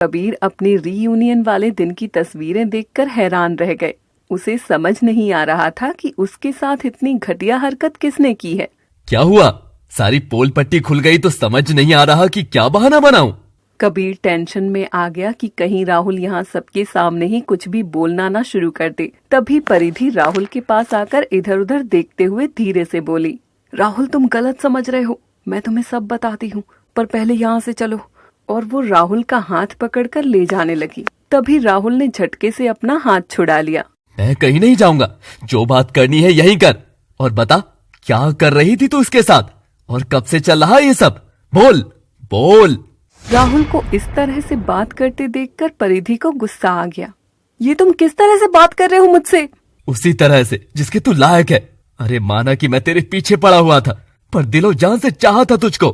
कबीर अपने रीयूनियन वाले दिन की तस्वीरें देखकर हैरान रह गए। उसे समझ नहीं आ रहा था कि उसके साथ इतनी घटिया हरकत किसने की है। क्या हुआ? सारी पोल पट्टी खुल गई तो समझ नहीं आ रहा कि क्या बहाना बनाऊं। कबीर टेंशन में आ गया कि कहीं राहुल यहाँ सबके सामने ही कुछ भी बोलना ना शुरू कर दे। तभी परिधि राहुल के पास आकर इधर उधर देखते हुए धीरे से बोली, राहुल तुम गलत समझ रहे हो, मैं तुम्हें सब बताती हूँ, पर पहले यहाँ से चलो। और वो राहुल का हाथ पकड़कर ले जाने लगी। तभी राहुल ने झटके से अपना हाथ छुड़ा लिया। मैं कहीं नहीं जाऊंगा, जो बात करनी है यहीं कर। और बता, क्या कर रही थी तू उसके साथ, और कब से चल रहा है ये सब? बोल बोल। राहुल को इस तरह से बात करते देखकर परिधि को गुस्सा आ गया। ये तुम किस तरह से बात कर रहे हो मुझसे? उसी तरह से जिसके तू लायक है। अरे माना कि मैं तेरे पीछे पड़ा हुआ था, पर दिलो जान से चाहा था तुझको।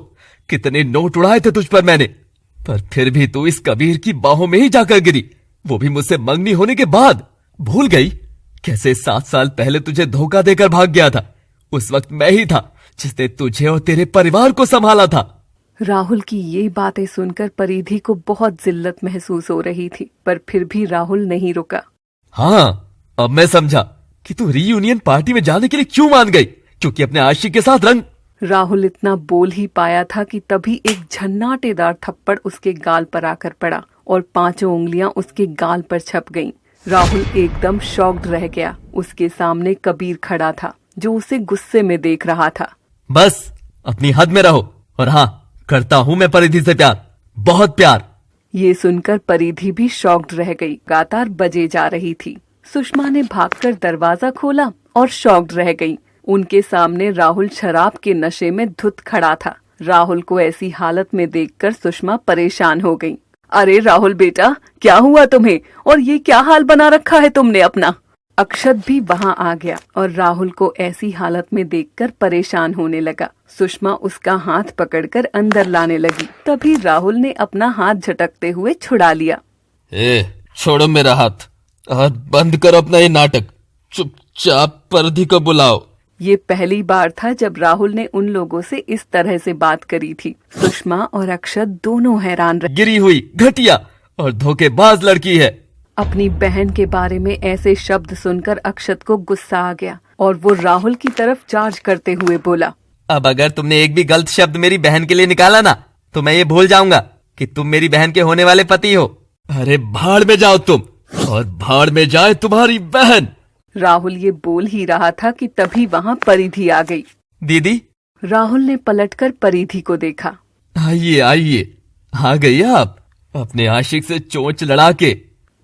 कितने नोट उड़ाए थे तुझ पर मैंने, पर फिर भी तू इस कबीर की बाहों में ही जाकर गिरी, वो भी मुझसे मंगनी होने के बाद। भूल गई कैसे 7 साल पहले तुझे धोखा देकर भाग गया था? उस वक्त मैं ही था जिसने तुझे और तेरे परिवार को संभाला था। राहुल की ये बातें सुनकर परिधि को बहुत जिल्लत महसूस हो रही थी, पर फिर भी राहुल नहीं रुका। हाँ, अब मैं समझा कि तू रीयूनियन पार्टी में जाने के लिए क्यों मान गई, क्योंकि अपने आशिक के साथ रंग। राहुल इतना बोल ही पाया था कि तभी एक झन्नाटेदार थप्पड़ उसके गाल पर आकर पड़ा और 5 उंगलियां उसके गाल पर छप गईं। राहुल एकदम शॉक्ड रह गया। उसके सामने कबीर खड़ा था, जो उसे गुस्से में देख रहा था। बस अपनी हद में रहो, और हाँ, करता हूँ मैं परिधि से प्यार, बहुत प्यार। ये सुनकर परिधि भी शॉक्ड रह गई। लगातार बजे जा रही थी। सुषमा ने भागकर दरवाजा खोला और शॉक्ड रह गई। उनके सामने राहुल शराब के नशे में धुत खड़ा था। राहुल को ऐसी हालत में देखकर सुषमा परेशान हो गई। अरे राहुल बेटा, क्या हुआ तुम्हें, और ये क्या हाल बना रखा है तुमने अपना? अक्षत भी वहाँ आ गया और राहुल को ऐसी हालत में देखकर परेशान होने लगा। सुषमा उसका हाथ पकड़कर अंदर लाने लगी। तभी राहुल ने अपना हाथ झटकते हुए छुड़ा लिया। छोड़ो मेरा हाथ और बंद करो अपना ये नाटक। चुपचाप परिधि को बुलाओ। ये पहली बार था जब राहुल ने उन लोगों से इस तरह से बात करी थी। सुषमा और अक्षत दोनों हैरान रहे। गिरी हुई, घटिया और धोखेबाज लड़की है। अपनी बहन के बारे में ऐसे शब्द सुनकर अक्षत को गुस्सा आ गया और वो राहुल की तरफ चार्ज करते हुए बोला, अब अगर तुमने एक भी गलत शब्द मेरी बहन के लिए निकाला ना, तो मैं ये भूल जाऊंगा कि तुम मेरी बहन के होने वाले पति हो। अरे भाड़ में जाओ तुम, और भाड़ में जाए तुम्हारी बहन। राहुल ये बोल ही रहा था कि तभी वहाँ परिधि आ गई। दीदी। राहुल ने पलटकर परिधि को देखा। आइए आइए, आ गई आप अपने आशिक से चोंच लड़ा के।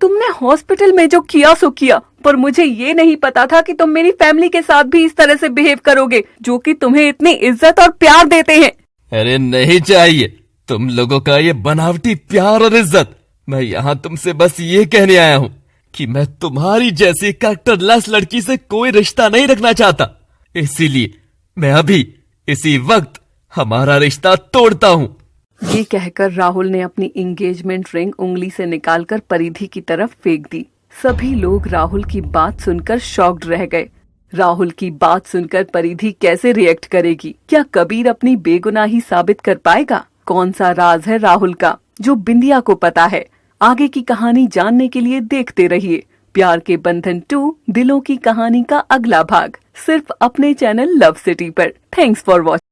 तुमने हॉस्पिटल में जो किया सो किया, पर मुझे ये नहीं पता था कि तुम मेरी फैमिली के साथ भी इस तरह से बिहेव करोगे, जो कि तुम्हें इतनी इज्जत और प्यार देते हैं। अरे नहीं चाहिए तुम लोगों का ये बनावटी प्यार और इज्जत। मैं यहाँ तुमसे बस ये कहने आया हूँ कि मैं तुम्हारी जैसी कैरेक्टरलेस लड़की से कोई रिश्ता नहीं रखना चाहता। इसीलिए मैं अभी इसी वक्त हमारा रिश्ता तोड़ता हूँ। ये कहकर राहुल ने अपनी एंगेजमेंट रिंग उंगली से निकालकर परिधि की तरफ फेंक दी। सभी लोग राहुल की बात सुनकर शॉक्ड रह गए। राहुल की बात सुनकर परिधि कैसे रिएक्ट करेगी? क्या कबीर अपनी बेगुनाही साबित कर पाएगा? कौन सा राज है राहुल का जो बिंदिया को पता है? आगे की कहानी जानने के लिए देखते रहिए प्यार के बंधन 2 दिलों की कहानी का अगला भाग, सिर्फ अपने चैनल लव सिटी पर। Thanks for watching.